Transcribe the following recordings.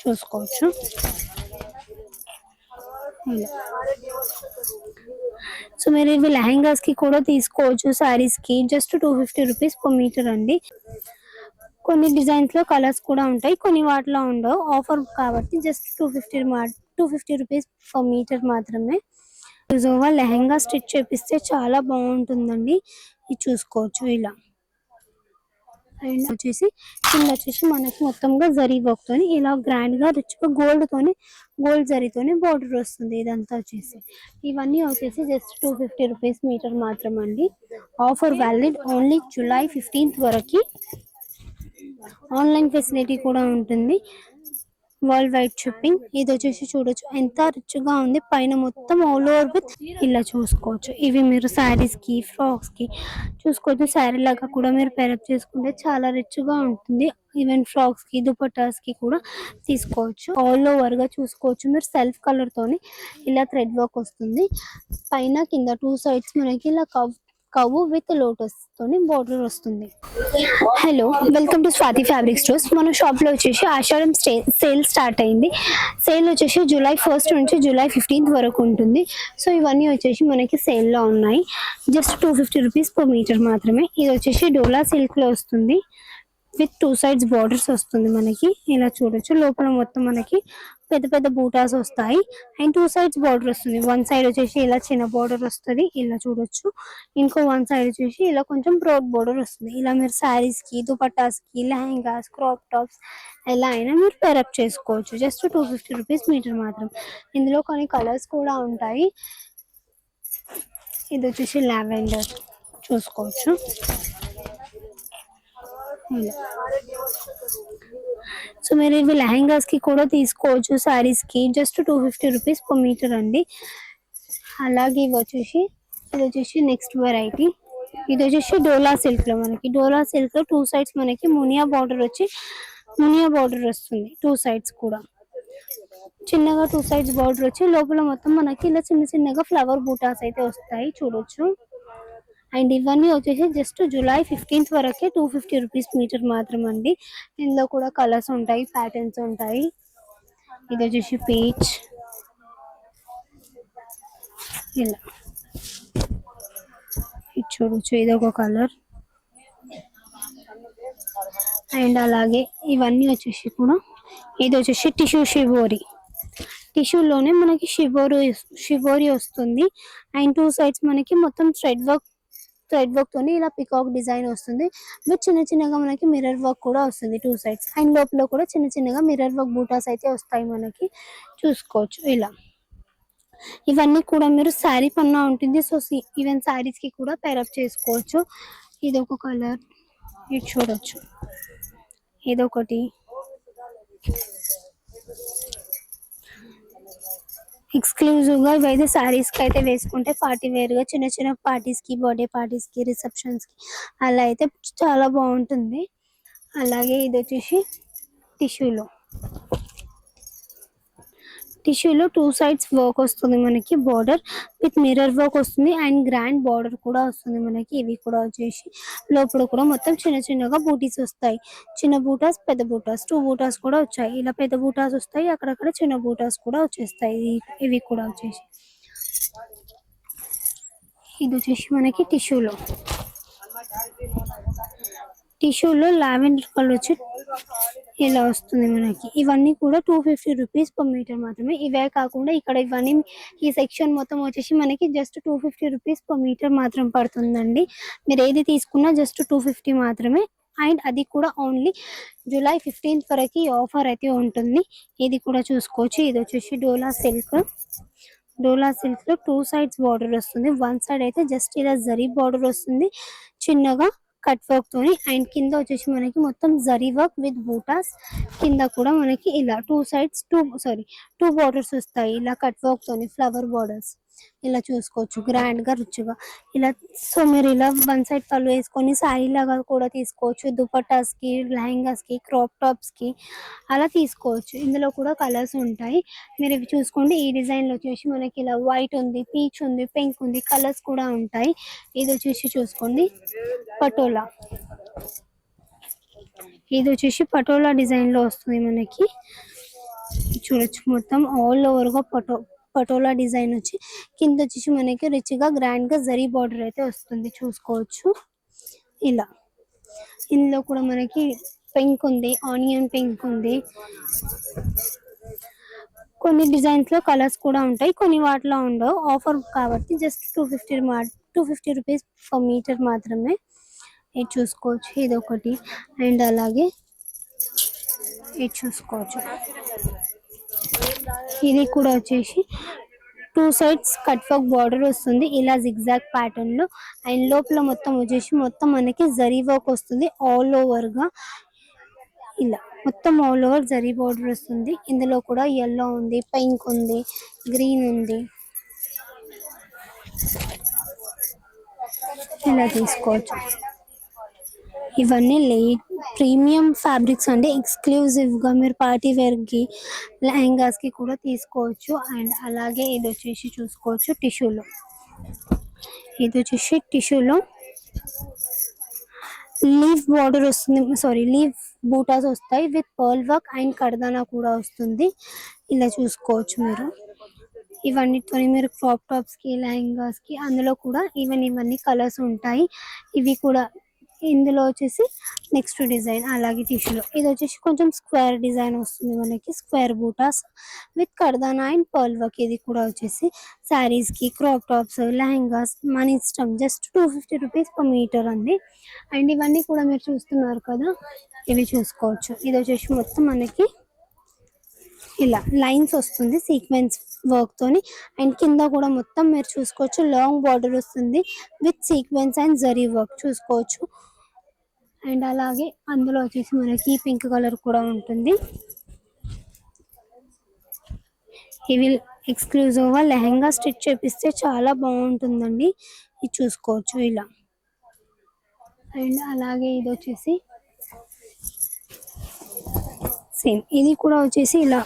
చూసుకోవచ్చు. సో మీరు ఇవి లెహెంగాస్ కి కూడా తీసుకోవచ్చు, సారీస్ కి. జస్ట్ 250 రూపీస్ పర్ మీటర్ అండి. కొన్ని డిజైన్స్ లో కలర్స్ కూడా ఉంటాయి, కొన్ని వాటిలో ఉండవు. ఆఫర్ కాబట్టి జస్ట్ 250 రూపీస్ పర్ మీటర్ మాత్రమే. యూజోవా లెహెంగా స్టిచ్ చేపిస్తే చాలా బాగుంటుందండి. ఇది చూసుకోవచ్చు ఇలా. అండ్ వచ్చేసి కింద వచ్చేసి మనకి మొత్తంగా జరీ వర్క్ తోని ఇలా గ్రాండ్ గా రిచ్ గా గోల్డ్ జరీతోని బార్డర్ వస్తుంది. ఇదంతా వచ్చేసి ఇవన్నీ వచ్చేసి జస్ట్ 250 రూపీస్ మీటర్ మాత్రం అండి. Offer valid only July 15th వరకు. ఆన్లైన్ ఫెసిలిటీ కూడా ఉంటుంది, వరల్డ్ వైడ్ షిప్పింగ్. ఇది వచ్చేసి చూడొచ్చు ఎంత రిచ్ గా ఉంది. పైన మొత్తం ఆల్ ఓవర్ విత్ ఇలా చూసుకోవచ్చు. ఇవి మీరు శారీస్ కి, ఫ్రాక్స్ కి చూసుకోవచ్చు. శారీ లాగా కూడా మీరు పేరప్ చేసుకుంటే చాలా రిచ్ గా ఉంటుంది. ఈవెన్ ఫ్రాక్స్ కి, దుపట్టాస్ కి కూడా తీసుకోవచ్చు. ఆల్ ఓవర్ గా చూసుకోవచ్చు మీరు. సెల్ఫ్ కలర్ తోని ఇలా థ్రెడ్ వర్క్ వస్తుంది. పైన కింద 2 సైడ్స్ మనకి ఇలా కవ్ విత్ లోటస్ తోని బోర్డర్ వస్తుంది. Hello, welcome to Swathi fabric stores. మన షాప్ లో వచ్చేసి ఆషాఢం సేల్ స్టార్ట్ అయింది. సేల్ వచ్చేసి జూలై 1st నుంచి జూలై 15th వరకు ఉంటుంది. సో ఇవన్నీ వచ్చేసి మనకి సేల్ లో ఉన్నాయి. జస్ట్ 250 రూపీస్ పర్ మీటర్ మాత్రమే. ఇది వచ్చేసి డోలా సిల్క్ లో వస్తుంది, విత్ 2 సైడ్స్ బార్డర్స్ వస్తుంది మనకి. ఇలా చూడొచ్చు. లోపల మొత్తం మనకి పెద్ద పెద్ద బూటాస్ వస్తాయి అండ్ 2 సైడ్స్ బార్డర్ వస్తుంది. వన్ సైడ్ వచ్చేసి ఇలా చిన్న బార్డర్ వస్తుంది, ఇలా చూడొచ్చు. ఇంకో వన్ సైడ్ వచ్చేసి ఇలా కొంచెం బ్రాడ్ బార్డర్ వస్తుంది. ఇలా మీరు శారీస్ కి, దుపట్టాస్ కి, లెహంగాస్, క్రాప్ టాప్స్ ఎలా అయినా మీరు పేరప్ చేసుకోవచ్చు. జస్ట్ 250 రూపీస్ మీటర్ మాత్రం. ఇందులో కొన్ని కలర్స్ కూడా ఉంటాయి. ఇది వచ్చేసి లావెండర్ చూసుకోవచ్చు. సో మీరు ఇవి లెహెంగాస్ కి కూడా తీసుకోవచ్చు, శారీస్ కి. జస్ట్ 250 రూపీస్ పర్ మీటర్ అండి. అలాగే ఇవి వచ్చేసి ఇది వచ్చేసి నెక్స్ట్ వెరైటీ. ఇది వచ్చేసి డోలా సిల్క్ లో మనకి. డోలా సిల్క్ లో 2 సైడ్స్ మనకి మునియా బార్డర్ వస్తుంది. 2 సైడ్స్ కూడా చిన్నగా 2 సైడ్స్ బార్డర్ వచ్చి లోపల మొత్తం మనకి ఇలా చిన్న చిన్నగా ఫ్లవర్ బూటాస్ అయితే వస్తాయి, చూడొచ్చు. అండ్ ఇవన్నీ వచ్చేసి జస్ట్ జూలై 15th వరకే 250 రూపీస్ మీటర్ మాత్రం అండి. ఇందులో కూడా కలర్స్ ఉంటాయి, ప్యాటర్న్స్ ఉంటాయి. ఇది వచ్చేసి పీచ్, ఇలా ఇది చూడొచ్చు. ఇది ఒక కలర్. అండ్ అలాగే ఇవన్నీ వచ్చేసి కూడా ఇది వచ్చేసి టిష్యూలోనే మనకి షిబోరి వస్తుంది. అండ్ 2 సైడ్స్ మనకి మొత్తం థ్రెడ్ వర్క్ తోని ఇలా పికాక్ డిజైన్ వస్తుంది. విత్ చిన్న చిన్నగా మనకి మిర్రర్ వర్క్ కూడా వస్తుంది 2 సైడ్స్. అండ్ లోపల కూడా చిన్న చిన్నగా మిర్రర్ వర్క్ బూటాస్ అయితే వస్తాయి మనకి, చూసుకోవచ్చు. ఇలా ఇవన్నీ కూడా మీరు శారీ పన్నా ఉంటుంది. సో ఈవెన్ శారీస్ కి కూడా పేరప్ చేసుకోవచ్చు. ఇది ఒక కలర్, ఇది చూడొచ్చు. ఇదొకటి. ఎక్స్క్లూజివ్ గా ఇవైతే శారీస్ కి అయితే వేసుకుంటే పార్టీ వేర్ గా చిన్న చిన్న పార్టీస్ కి, బర్త్డే పార్టీస్ కి, రిసెప్షన్స్ కి అలా అయితే చాలా బాగుంటుంది. అలాగే ఇది వచ్చేసి టిష్యూలో 2 సైడ్స్ వర్క్ వస్తుంది మనకి. బార్డర్ విత్ మిర్రర్ వర్క్ వస్తుంది అండ్ గ్రాండ్ బార్డర్ కూడా వస్తుంది మనకి. ఇవి కూడా వచ్చేసి లోపల కూడా మొత్తం చిన్న చిన్నగా బూటీస్ వస్తాయి. చిన్న బూటాస్, పెద్ద బూటాస్, 2 బూటాస్ కూడా వచ్చాయి. ఇలా పెద్ద బూటాస్ వస్తాయి, అక్కడక్కడ చిన్న బూటాస్ కూడా వచ్చేస్తాయి. ఇవి కూడా వచ్చేసి ఇది వచ్చేసి మనకి టిష్యూలో లావెండర్ కలర్ వచ్చి ఇలా వస్తుంది మనకి. ఇవన్నీ కూడా 250 రూపీస్ పర్ మీటర్ మాత్రమే. ఇవే కాకుండా ఇక్కడ ఇవన్నీ ఈ సెక్షన్ మొత్తం వచ్చేసి మనకి జస్ట్ 250 రూపీస్ పర్ మీటర్ మాత్రం పడుతుందండి. మీరు ఏది తీసుకున్నా జస్ట్ 250 మాత్రమే. అండ్ అది కూడా ఓన్లీ జూలై 15th వరకు ఈ ఆఫర్ అయితే ఉంటుంది. ఇది కూడా చూసుకోవచ్చు. ఇది వచ్చేసి డోలా సిల్క్ లో 2 సైడ్స్ బార్డర్ వస్తుంది. వన్ సైడ్ అయితే జస్ట్ ఇలా జరీ బార్డర్ వస్తుంది చిన్నగా కట్ వర్క్ తోని. అండ్ కింద వచ్చేసి మనకి మొత్తం జరీ వర్క్ విత్ బూటాస్. కింద కూడా మనకి ఇలా 2 బార్డర్స్ వస్తాయి ఇలా కట్ వర్క్ తోని, ఫ్లవర్ బార్డర్స్. ఇలా చూసుకోవచ్చు గ్రాండ్ గా రిచ్ గా ఇలా. సో మీరు ఇలా వన్ సైడ్ పళ్ళు వేసుకొని శారీ లాగా కూడా తీసుకోవచ్చు. దుపట్టాస్ కి, లెహంగాస్ కి, క్రాప్ టాప్స్ కి అలా తీసుకోవచ్చు. ఇందులో కూడా కలర్స్ ఉంటాయి, మీరు ఇవి చూసుకోండి. ఈ డిజైన్ లో వచ్చేసి మనకి ఇలా వైట్ ఉంది, పీచ్ ఉంది, పింక్ ఉంది, కలర్స్ కూడా ఉంటాయి. ఇది వచ్చేసి చూసుకోండి పటోలా. ఇది వచ్చేసి పటోలా డిజైన్ లో వస్తుంది మనకి. చూడొచ్చు మొత్తం ఆల్ ఓవర్ గా పటోలా డిజైన్ వచ్చి కింద వచ్చేసి మనకి రిచ్ గా గ్రాండ్ గా జరీ బార్డర్ అయితే వస్తుంది చూసుకోవచ్చు. ఇలా ఇందులో కూడా మనకి పింక్ ఉంది, ఆనియన్ పింక్ ఉంది, కొన్ని డిజైన్స్ లో కలర్స్ కూడా ఉంటాయి, కొన్ని వాటిలో ఉండవు. ఆఫర్ కాబట్టి జస్ట్ 250 రూపీస్ ఫర్ మీటర్ మాత్రమే. ఇది చూసుకోవచ్చు, ఇది ఒకటి. అండ్ అలాగే ఇది చూసుకోవచ్చు, ఇది కూడా వచ్చేసి 2 సైడ్స్ కట్ వర్క్ బార్డర్ వస్తుంది ఇలా జిగ్జాగ్ ప్యాటర్న్ లో. అండ్ లోపల మొత్తం వచ్చేసి మొత్తం మనకి జరీ వర్క్ వస్తుంది ఆల్ ఓవర్ గా. ఇలా మొత్తం ఆల్ ఓవర్ జరీ బార్డర్ వస్తుంది. ఇందులో కూడా yellow ఉంది, పింక్ ఉంది, గ్రీన్ ఉంది. ఇలా తీసుకోవచ్చు. ఇవన్నీ ప్రీమియం ఫ్యాబ్రిక్స్ అండి, ఎక్స్క్లూజివ్ గా మీరు పార్టీ వేర్ కి లెహంగాస్ కి కూడా తీసుకోవచ్చు. అండ్ అలాగే ఇది వచ్చేసి చూసుకోవచ్చు టిష్యూలో. ఇది వచ్చేసి టిష్యూలో లీఫ్ బార్డర్ వస్తుంది, సారీ లీఫ్ బూటాస్ వస్తాయి విత్ పర్ల్ వర్క్ అండ్ కర్దానా కూడా వస్తుంది. ఇలా చూసుకోవచ్చు మీరు. ఇవన్నిటితో మీరు క్రాప్ టాప్స్ కి లెహంగాస్ కి అందులో కూడా ఇవన్నీ కలర్స్ ఉంటాయి. ఇవి కూడా ఇందులో వచ్చేసి నెక్స్ట్ డిజైన్ అలాగే టిష్యూలో ఇది వచ్చేసి కొంచెం స్క్వేర్ డిజైన్ వస్తుంది మనకి, స్క్వేర్ బూటాస్ విత్ కర్దానా అండ్ పర్ల్ వర్క్. ఇది కూడా వచ్చేసి శారీస్ కి, క్రాప్ టాప్స్, లెహంగాస్ మన ఇష్టం. జస్ట్ 250 రూపీస్ పర్ మీటర్ అండి. అండ్ ఇవన్నీ కూడా మీరు చూస్తున్నారు కదా, ఇవి చూసుకోవచ్చు. ఇది వచ్చేసి మొత్తం మనకి ఇలా లైన్స్ వస్తుంది సీక్వెన్స్ వర్క్ తోని. అండ్ కింద కూడా మొత్తం మీరు చూసుకోవచ్చు లాంగ్ బార్డర్ వస్తుంది with sequence and zari work చూసుకోవచ్చు. అండ్ అలాగే అందులో వచ్చేసి మనకి పింక్ కలర్ కూడా ఉంటుంది. ఇవి ఎక్స్క్లూజివ్ గా లెహంగా స్టిచ్ చేపిస్తే చాలా బాగుంటుందండి. ఇది చూసుకోవచ్చు ఇలా. అండ్ అలాగే ఇది వచ్చేసి సేమ్, ఇది కూడా వచ్చేసి ఇలా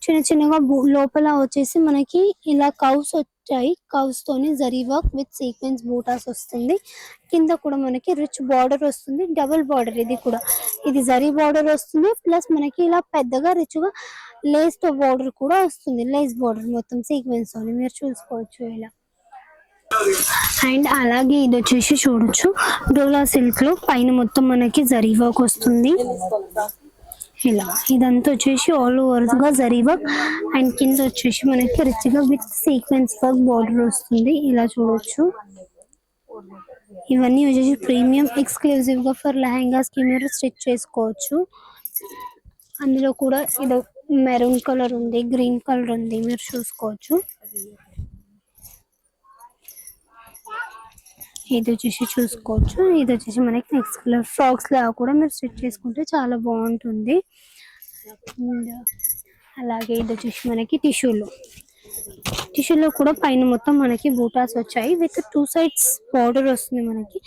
చిన్న చిన్నగా లోపల వచ్చేసి మనకి ఇలా కౌస్ వచ్చాయి. కౌస్ తోని zari work with sequence buttas వస్తుంది. కింద కూడా మనకి రిచ్ బార్డర్ వస్తుంది, డబుల్ బార్డర్. ఇది కూడా ఇది జరీ బార్డర్ వస్తుంది ప్లస్ మనకి ఇలా పెద్దగా రిచ్ గా లేస్ తో బార్డర్ కూడా వస్తుంది. లేస్ బార్డర్ మొత్తం సీక్వెన్స్ తోని మీరు చూసుకోవచ్చు ఇలా. అండ్ అలాగే ఇది వచ్చేసి చూడొచ్చు డోలా సిల్క్ లో పైన మొత్తం మనకి జరీ వర్క్ వస్తుంది ఇలా. ఇదంతా వచ్చేసి ఆల్ ఓవర్ గా జరీ వర్క్ అండ్ కింద వచ్చేసి మనకి రిచ్ గా విత్ సీక్వెన్స్ వర్క్ బార్డర్ వస్తుంది ఇలా చూడొచ్చు. ఇవన్నీ వచ్చేసి ప్రీమియం ఎక్స్క్లూజివ్ గా ఫర్ లెహంగాస్ కి మీరు స్టిచ్ చేసుకోవచ్చు. అందులో కూడా ఇది మెరూన్ కలర్ ఉంది, గ్రీన్ కలర్ ఉంది, మీరు చూసుకోవచ్చు. ఇది వచ్చేసి చూసుకోవచ్చు, ఇది వచ్చేసి మనకి నెక్స్ట్ కలర్ ఫ్రాక్స్ లాగా కూడా మీరు స్టిచ్ చేసుకుంటే చాలా బాగుంటుంది. అలాగే ఇది వచ్చేసి మనకి టిష్యూలో కూడా పైన మొత్తం మనకి బూటాస్ వచ్చాయి విత్ 2 సైడ్స్ బార్డర్ వస్తుంది. మనకి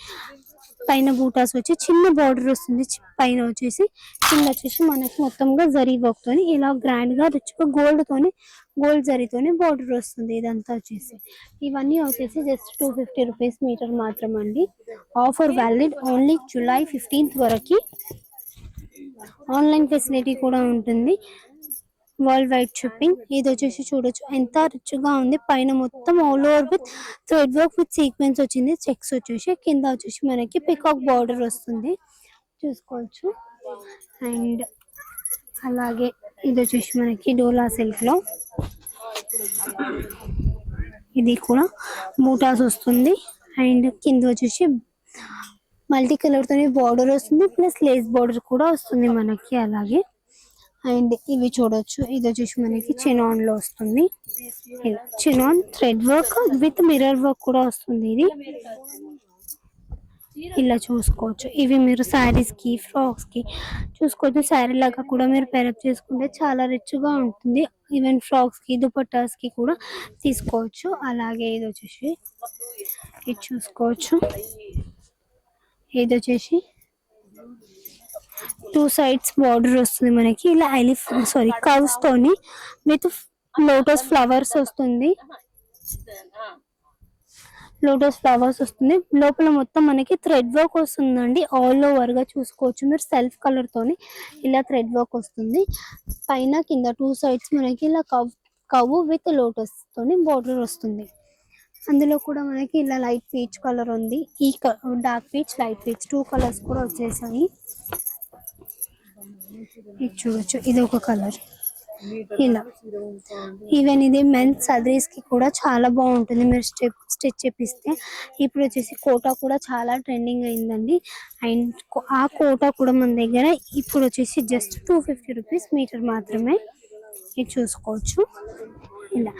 పైన బూటాస్ వచ్చి చిన్న బార్డర్ వస్తుంది, పైన వచ్చేసి కింద వచ్చేసి మనకి మొత్తంగా జరీ వర్క్ తోని ఇలా గ్రాండ్ గా రిచ్ గా గోల్డ్ జరీతోని బార్డర్ వస్తుంది. ఇదంతా వచ్చేసి ఇవన్నీ వచ్చేసి జస్ట్ 250 రూపీస్ మీటర్ మాత్రం అండి. Offer valid only July 15th వరకు. ఆన్లైన్ ఫెసిలిటీ కూడా ఉంటుంది, వరల్డ్ వైడ్ షిప్పింగ్. ఇది వచ్చేసి చూడొచ్చు ఎంత రిచ్ గా ఉంది. పైన మొత్తం all over with thread work with sequence వచ్చింది. చెక్స్ వచ్చేసి కింద వచ్చేసి మనకి పికాక్ బార్డర్ వస్తుంది చూసుకోవచ్చు. అండ్ అలాగే ఇది వచ్చేసి మనకి డోలా సిల్క్ లో ఇది కూడా బూటాస్ వస్తుంది. అండ్ కింద వచ్చేసి మల్టీ కలర్ తోని బార్డర్ వస్తుంది ప్లస్ లేస్ బార్డర్ కూడా వస్తుంది మనకి. అలాగే అండ్ ఇవి చూడొచ్చు, ఇది వచ్చేసి మనకి చినాన్ లో వస్తుంది. Chinon thread work with mirror work కూడా వస్తుంది. ఇది ఇలా చూసుకోవచ్చు. ఇవి మీరు శారీస్ కి, ఫ్రాక్స్ కి చూసుకోవచ్చు. శారీ లాగా కూడా మీరు పేరప్ చేసుకుంటే చాలా రిచ్ గా ఉంటుంది. ఈవెన్ ఫ్రాక్స్ కి, దుపట్టాస్ కి కూడా తీసుకోవచ్చు. అలాగే ఇది వచ్చేసి ఇది చూసుకోవచ్చు, ఇది వచ్చేసి 2 సైడ్స్ బార్డర్ వస్తుంది మనకి ఇలా కర్వ్స్ తోని విత్ లోటస్ ఫ్లవర్స్ వస్తుంది. లోటస్ ఫ్లవర్స్ వస్తుంది. లోపల మొత్తం మనకి థ్రెడ్ వర్క్ వస్తుందండి. ఆల్ ఓవర్ గా చూసుకోవచ్చు మీరు సెల్ఫ్ కలర్ తోని ఇలా థ్రెడ్ వర్క్ వస్తుంది. పైన కింద 2 సైడ్స్ మనకి ఇలా కవ్ విత్ లోటస్ తోని బోర్డర్ వస్తుంది. అందులో కూడా మనకి ఇలా లైట్ పీచ్ కలర్ ఉంది. ఈ dark peach, light peach 2 colours కూడా వచ్చేసాయి. ఇది చూడొచ్చు, ఇది ఒక కలర్. ఇలా ఈవెన్ ఇది మెన్స్ సదరీస్ కి కూడా చాలా బాగుంటుంది మీరు స్టిచ్ చేపిస్తే. ఇప్పుడు వచ్చేసి కోటా కూడా చాలా ట్రెండింగ్ అయిందండి. అండ్ ఆ కోటా కూడా మన దగ్గర ఇప్పుడు వచ్చేసి జస్ట్ 250 రూపీస్ మీటర్ మాత్రమే. ఇది చూసుకోవచ్చు ఇలా.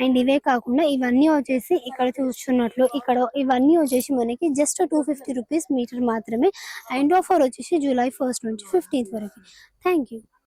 అండ్ ఇవే కాకుండా ఇవన్నీ వచ్చేసి ఇక్కడ చూస్తున్నట్లు ఇక్కడ ఇవన్నీ వచ్చేసి మనకి జస్ట్ 250 రూపీస్ మీటర్ మాత్రమే. అండ్ ఆఫర్ వచ్చేసి జూలై 1 నుంచి 15 వరకు. Thank you.